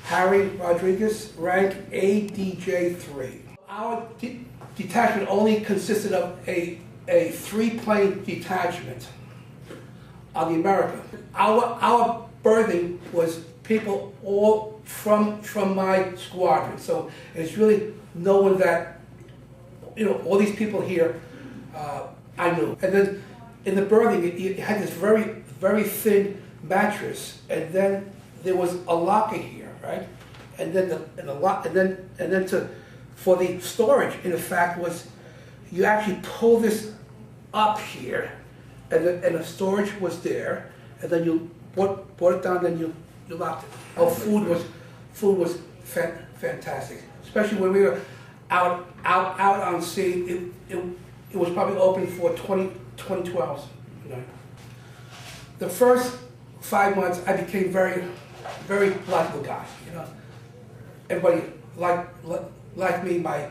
Harry Rodriguez, rank ADJ-3. Our detachment only consisted of a three-plane detachment on the America. Our berthing was people all from my squadron, so it's really no one that, all these people here I knew. And then in the berthing, it had this very, very thin mattress, and then there was a locker here, right? And then for the storage, in fact, was you actually pull this up here, and the storage was there, and then you brought it down, then you locked it. Oh, food was fantastic, especially when we were out on sea. It was probably open for 22 hours a night. The first 5 months, I became very likable guy. Everybody liked me. My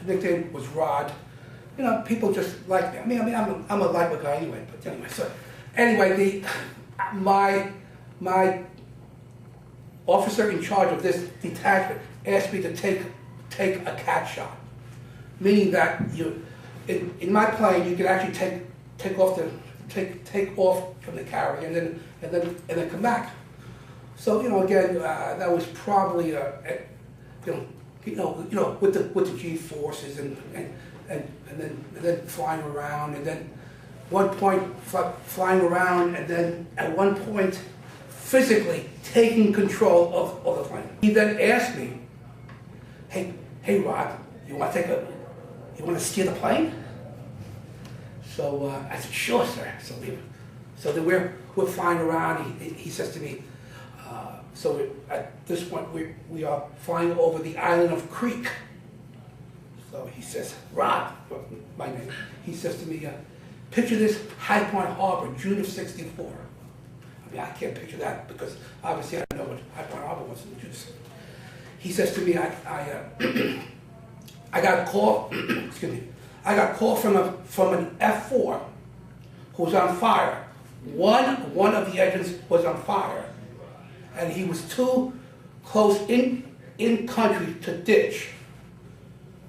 nickname was Rod. People just liked me. I mean, I'm a likable guy anyway. But anyway, so anyway, my officer in charge of this detachment asked me to take a cat shot, meaning that in my plane you could actually take off from the carrier and then come back. So again, that was probably with the G forces and then flying around, and then one point flying around, and then at one point physically taking control of the plane. He then asked me, "Hey Rod, you want to steer the plane?" So I said, "Sure, sir." So then we're flying around. He says to me, so at this point we are flying over the island of Crete. So he says, "Rod," my name. He says to me, "Picture this, High Point Harbor, June of '64." I mean, I can't picture that because obviously I don't know what High Point Harbor was in June. He says to me, I got a call. Excuse me. I got a call from an F4 who was on fire. One of the engines was on fire, and he was too close in country to ditch.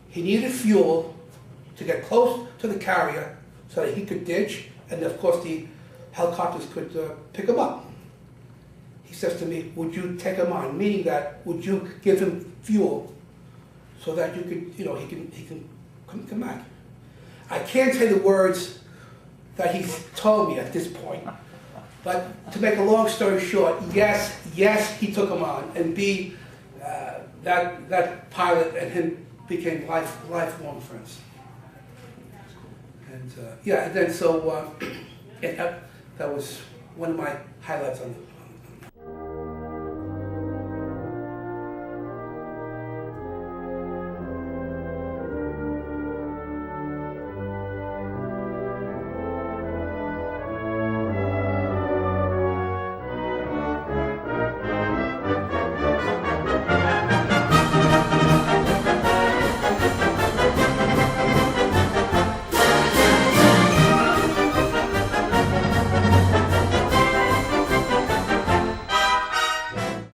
He needed fuel to get close to the carrier so that he could ditch, and of course the helicopters could pick him up. He says to me, "Would you take him on?" Meaning that, would you give him fuel so that you could, he can come back. I can't say the words that he told me at this point, but to make a long story short, yes, he took him on, and B, that pilot and him became lifelong friends. And and then so that was one of my highlights on